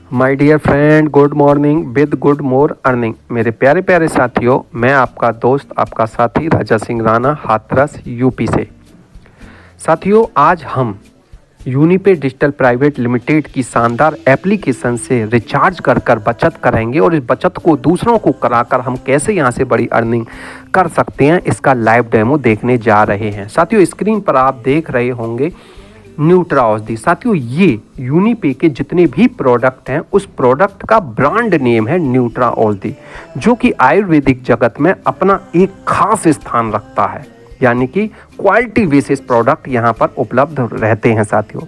My dear friend, good morning with good more earning. मेरे प्यारे प्यारे साथियों, मैं आपका दोस्त, आपका साथी राजा सिंह राणा, हाथरस यूपी से। साथियों, आज हम यूनिपे डिजिटल प्राइवेट लिमिटेड की शानदार एप्लीकेशन से रिचार्ज कर कर बचत करेंगे और इस बचत को दूसरों को कराकर हम कैसे यहां से बड़ी अर्निंग कर सकते हैं, इसका लाइव डेमो देखने जा रहे हैं। साथियों, स्क्रीन पर आप देख रहे होंगे न्यूट्रा औषधि। साथियों, ये यूनिपे के जितने भी प्रोडक्ट हैं उस प्रोडक्ट का ब्रांड नेम है न्यूट्रा औषधि, जो कि आयुर्वेदिक जगत में अपना एक खास स्थान रखता है। यानी कि क्वालिटी बेसिस प्रोडक्ट यहाँ पर उपलब्ध रहते हैं। साथियों,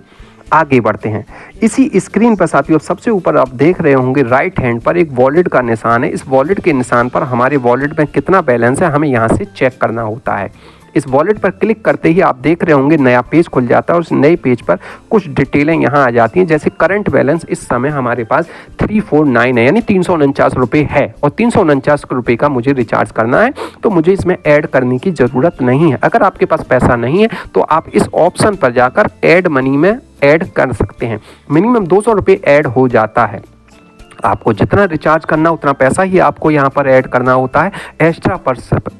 आगे बढ़ते हैं। इसी स्क्रीन पर साथियों सबसे ऊपर आप देख रहे होंगे राइट हैंड पर एक वॉलेट का निशान है। इस वॉलेट के निशान पर हमारे वॉलेट में कितना बैलेंस है हमें यहाँ से चेक करना होता है। इस वॉलेट पर क्लिक करते ही आप देख रहे होंगे नया पेज खुल जाता है और उस नए पेज पर कुछ डिटेलें यहाँ आ जाती हैं। जैसे करंट बैलेंस इस समय हमारे पास 349 है, यानी 349 रुपये है और 349 रुपये का मुझे रिचार्ज करना है, तो मुझे इसमें ऐड करने की ज़रूरत नहीं है। अगर आपके पास पैसा नहीं है तो आप इस ऑप्शन पर जाकर ऐड मनी में ऐड कर सकते हैं। मिनिमम 200 रुपये ऐड हो जाता है। आपको जितना रिचार्ज करना उतना पैसा ही आपको यहाँ पर ऐड करना होता है। एक्स्ट्रा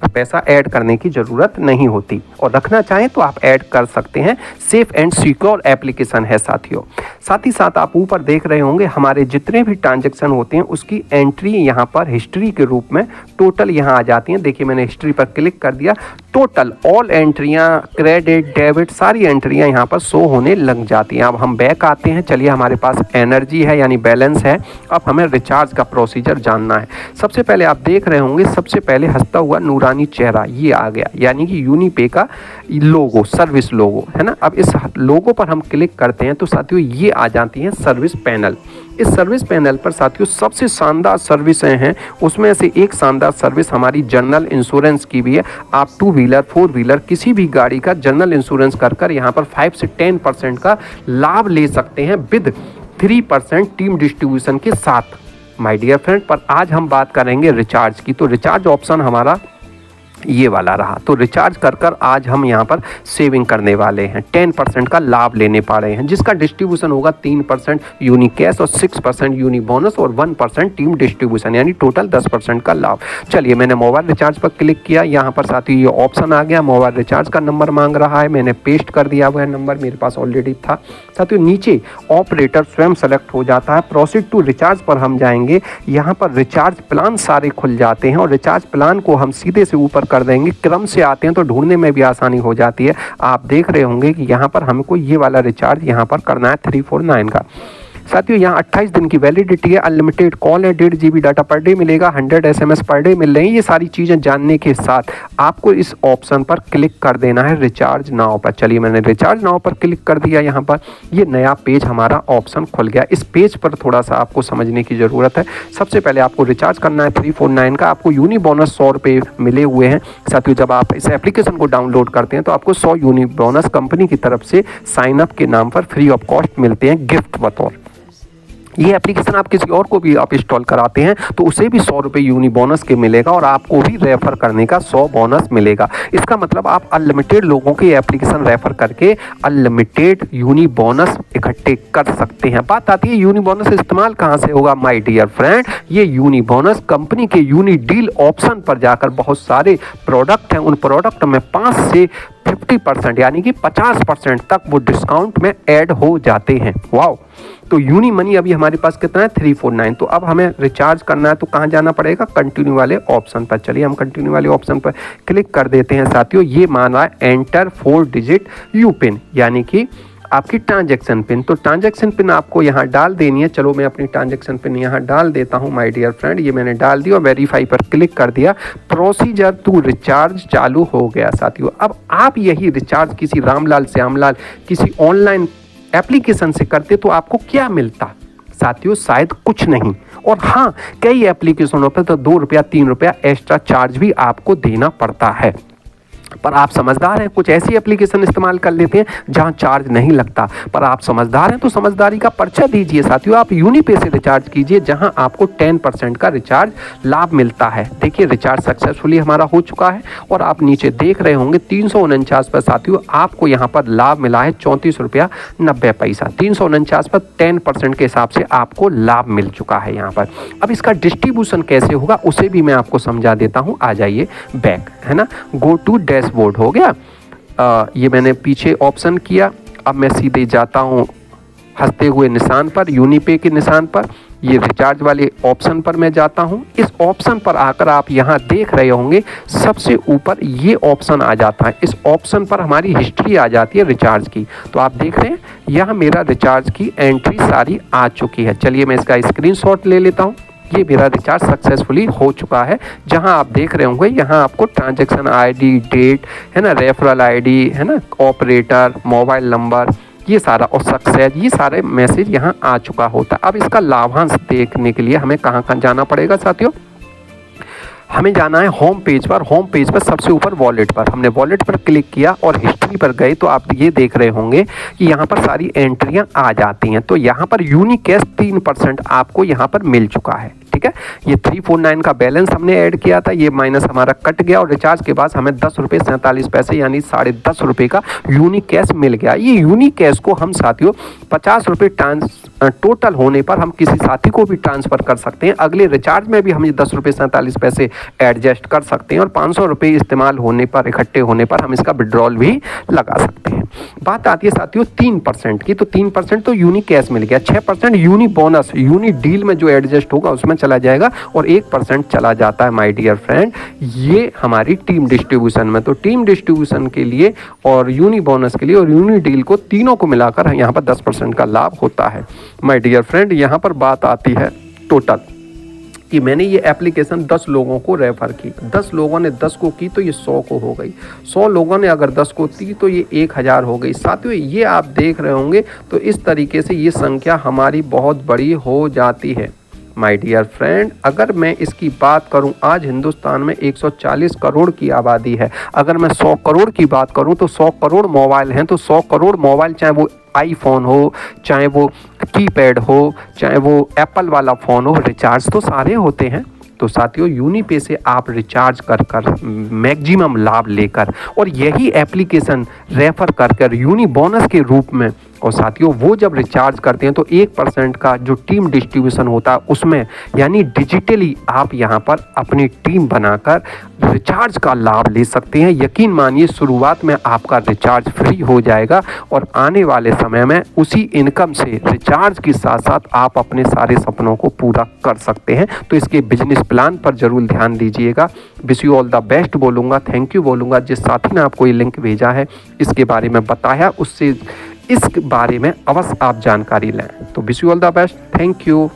पैसा ऐड करने की ज़रूरत नहीं होती और रखना चाहें तो आप ऐड कर सकते हैं। सेफ एंड सिक्योर एप्लीकेशन है साथियों। साथ ही साथ आप ऊपर देख रहे होंगे हमारे जितने भी ट्रांजैक्शन होते हैं उसकी एंट्री यहाँ पर हिस्ट्री के रूप में टोटल यहाँ आ जाती हैं। देखिए, मैंने हिस्ट्री पर क्लिक कर दिया, टोटल ऑल एंट्रियाँ, क्रेडिट, डेबिट, सारी एंट्रियाँ यहाँ पर शो होने लग जाती हैं। अब हम बैक आते हैं। चलिए, हमारे पास एनर्जी है यानी बैलेंस है। अब हमें रिचार्ज का प्रोसीजर जानना है। सबसे पहले आप देख रहे होंगे सबसे पहले हंसता हुआ नूरानी चेहरा ये आ गया, यानी कि यूनिपे का लोगो, सर्विस लोगो है ना। अब इस लोगो पर हम क्लिक करते हैं तो साथियों ये आ जाती है सर्विस पैनल। इस सर्विस पैनल पर साथियों सबसे शानदार सर्विसें हैं। उसमें से एक शानदार सर्विस हमारी जनरल इंश्योरेंस की भी है। आप 2 व्हीलर 4 व्हीलर किसी भी गाड़ी का जनरल इंश्योरेंस कर कर यहाँ पर 5 से 10% का लाभ ले सकते हैं विद 3% टीम डिस्ट्रीब्यूशन के साथ। माय डियर फ्रेंड, पर आज हम बात करेंगे रिचार्ज की। तो रिचार्ज ऑप्शन हमारा ये वाला रहा। तो रिचार्ज कर कर आज हम यहाँ पर सेविंग करने वाले हैं। 10% का लाभ लेने पा रहे हैं, जिसका डिस्ट्रीब्यूशन होगा 3% यूनी कैश और 6% यूनी बोनस और 1% टीम डिस्ट्रीब्यूशन, यानी टोटल 10% का लाभ। चलिए, मैंने मोबाइल रिचार्ज पर क्लिक किया। यहाँ पर साथियों ये ऑप्शन आ गया, मोबाइल रिचार्ज का नंबर मांग रहा है। मैंने पेस्ट कर दिया हुआ है नंबर, मेरे पास ऑलरेडी था। साथियों नीचे ऑपरेटर स्वयं सेलेक्ट हो जाता है। प्रोसीड टू रिचार्ज पर हम जाएंगे। यहाँ पर रिचार्ज प्लान सारे खुल जाते हैं और रिचार्ज प्लान को हम सीधे से ऊपर कर देंगे। क्रम से आते हैं तो ढूंढने में भी आसानी हो जाती है। आप देख रहे होंगे कि यहाँ पर हमको ये वाला रिचार्ज यहाँ पर करना है 349 का। साथियों, यहाँ 28 दिन की वैलिडिटी है, अनलिमिटेड कॉल है, 1.5 GB डाटा पर डे मिलेगा, 100 SMS पर डे मिल रहे हैं। ये सारी चीज़ें जानने के साथ आपको इस ऑप्शन पर क्लिक कर देना है रिचार्ज नाउ पर। चलिए, मैंने रिचार्ज नाउ पर क्लिक कर दिया। यहाँ पर ये नया पेज हमारा ऑप्शन खुल गया। इस पेज पर थोड़ा सा आपको समझने की ज़रूरत है। सबसे पहले आपको रिचार्ज करना है 349 का। आपको यूनी बोनस 100 रुपये मिले हुए हैं। साथियों, जब आप इस एप्लीकेशन को डाउनलोड करते हैं तो आपको 100 यूनी बोनस कंपनी की तरफ से साइन अप के नाम पर फ्री ऑफ कॉस्ट मिलते हैं गिफ्ट बतौर। ये एप्लीकेशन आप किसी और को भी आप इंस्टॉल कराते हैं तो उसे भी 100 रुपये यूनी बोनस के मिलेगा और आपको भी रेफर करने का 100 बोनस मिलेगा। इसका मतलब आप अनलिमिटेड लोगों के एप्लीकेशन रेफर करके अनलिमिटेड यूनी बोनस इकट्ठे कर सकते हैं। बात आती है यूनी बोनस इस्तेमाल कहाँ से होगा। माय डियर फ्रेंड, ये यूनी बोनस कंपनी के यूनी डील ऑप्शन पर जाकर बहुत सारे प्रोडक्ट हैं, उन प्रोडक्ट में 5 से 50% यानी कि 50% तक वो डिस्काउंट में ऐड हो जाते हैं। वाओ! तो यूनी मनी अभी हमारे पास कितना है 349। तो अब हमें रिचार्ज करना है तो कहाँ जाना पड़ेगा, कंटिन्यू वाले ऑप्शन पर। चलिए, हम कंटिन्यू वाले ऑप्शन पर क्लिक कर देते हैं। साथियों, ये मान रहा है एंटर 4 डिजिट यू पिन, यानी कि आपकी ट्रांजैक्शन पिन। तो ट्रांजैक्शन पिन आपको यहाँ डाल देनी है। चलो, मैं अपनी ट्रांजैक्शन पिन यहाँ डाल देता हूँ। माय डियर फ्रेंड, ये मैंने डाल दी और वेरीफाई पर क्लिक कर दिया। प्रोसीजर टू रिचार्ज चालू हो गया। साथियों, अब आप यही रिचार्ज किसी रामलाल श्यामलाल किसी ऑनलाइन एप्लीकेशन से करते तो आपको क्या मिलता। साथियों, शायद कुछ नहीं, और हाँ, कई एप्लीकेशनों पर तो 2 रुपया 3 रुपया एक्स्ट्रा चार्ज भी आपको देना पड़ता है। पर आप समझदार हैं, कुछ ऐसी एप्लीकेशन इस्तेमाल कर लेते हैं जहां चार्ज नहीं लगता। पर आप समझदार हैं तो समझदारी का पर्चा दीजिए साथियों, आप यूनीपे से रिचार्ज कीजिए जहां आपको 10% का रिचार्ज लाभ मिलता है। देखिए रिचार्ज सक्सेसफुली हमारा हो चुका है और आप नीचे देख रहे होंगे 349 पर साथियों आपको यहाँ पर लाभ मिला है 34 रुपया 90 पैसा। 349 पर 10% के हिसाब से आपको लाभ मिल चुका है यहाँ पर। अब इसका डिस्ट्रीब्यूशन कैसे होगा उसे भी मैं आपको समझा देता हूँ। आ जाइए बैक, है ना, गो टू डैशबोर्ड हो गया। ये मैंने पीछे ऑप्शन किया, अब मैं सीधे जाता हूँ हंसते हुए निशान पर, यूनीपे के निशान पर, ये रिचार्ज वाले ऑप्शन पर मैं जाता हूँ। इस ऑप्शन पर आकर आप यहाँ देख रहे होंगे सबसे ऊपर ये ऑप्शन आ जाता है। इस ऑप्शन पर हमारी हिस्ट्री आ जाती है रिचार्ज की। तो आप देख रहे हैं यहाँ मेरा रिचार्ज की एंट्री सारी आ चुकी है। चलिए मैं इसका स्क्रीनशॉट ले लेता हूँ। ये मेरा रिचार्ज सक्सेसफुली हो चुका है। जहां आप देख रहे होंगे यहाँ आपको ट्रांजैक्शन आईडी, डेट, है ना, रेफरल आईडी, है ना, ऑपरेटर, मोबाइल नंबर, ये सारा और सक्सेस, ये सारे मैसेज यहाँ आ चुका होता है। अब इसका लाभांश देखने के लिए हमें कहाँ कहाँ जाना पड़ेगा साथियों? हमें जाना है होम पेज पर। होम पेज पर सबसे ऊपर वॉलेट पर, हमने वॉलेट पर क्लिक किया और हिस्ट्री पर गए तो आप ये देख रहे होंगे कि यहाँ पर सारी एंट्रियाँ आ जाती हैं। तो यहाँ पर यूनिकैश 3% आपको यहाँ पर मिल चुका है। ठीक है, ये 349 का बैलेंस हमने ऐड किया था, ये माइनस हमारा कट गया और रिचार्ज के बाद हमें 10 रुपये 47 पैसे यानी 10.5 रुपये का यूनिक कैश मिल गया। ये यूनिक कैश को हम साथियों 50 रुपये टोटल होने पर हम किसी साथी को भी ट्रांसफ़र कर सकते हैं। अगले रिचार्ज में भी हम ये 10 रुपये 47 पैसे एडजस्ट कर सकते हैं और 500 रुपये इस्तेमाल होने पर, इकट्ठे होने पर हम इसका विड्रॉल भी लगा सकते हैं। बात आती है साथियों 3% की, तो 3% तो यूनिक कैश मिल गया, 6% यूनी बोनस, यूनी डील में जो एडजस्ट होगा उसमें चला जाएगा और 1% चला जाता है माय डियर फ्रेंड ये हमारी टीम डिस्ट्रीब्यूशन में। तो टीम डिस्ट्रीब्यूशन के लिए और यूनी बोनस के लिए और यूनी डील को तीनों को मिलाकर यहाँ पर 10% का लाभ होता है माय डियर फ्रेंड। यहाँ पर बात आती है टोटल कि मैंने ये एप्लीकेशन 10 लोगों को रेफर की, 10 लोगों ने 10 को की तो ये 100 को हो गई, 100 लोगों ने अगर 10 को की तो ये 1000 हो गई। साथियों ये आप देख रहे होंगे तो इस तरीके से ये संख्या हमारी बहुत बड़ी हो जाती है माय डियर फ्रेंड। अगर मैं इसकी बात करूं, आज हिंदुस्तान में 140 करोड़ की आबादी है। अगर मैं 100 करोड़ की बात करूं तो 100 करोड़ मोबाइल हैं, तो 100 करोड़ मोबाइल, चाहे वो आईफोन हो, चाहे वो कीपैड हो, चाहे वो एप्पल वाला फ़ोन हो, रिचार्ज तो सारे होते हैं। तो साथियों यूनीपे से आप रिचार्ज कर मैक्सिमम लाभ लेकर और यही एप्लीकेशन रेफर कर यूनी बोनस के रूप में, और साथियों वो जब रिचार्ज करते हैं तो 1% का जो टीम डिस्ट्रीब्यूशन होता है उसमें, यानी डिजिटली आप यहाँ पर अपनी टीम बनाकर रिचार्ज का लाभ ले सकते हैं। यकीन मानिए शुरुआत में आपका रिचार्ज फ्री हो जाएगा और आने वाले समय में उसी इनकम से रिचार्ज के साथ साथ आप अपने सारे सपनों को पूरा कर सकते हैं। तो इसके बिजनेस प्लान पर जरूर ध्यान दीजिएगा। Wish you all the best बोलूँगा, थैंक यू बोलूँगा। जिस साथी ने आपको ये लिंक भेजा है, इसके बारे में बताया, उससे इस बारे में अवश्य आप जानकारी लें। तो wish you all the best, thank you.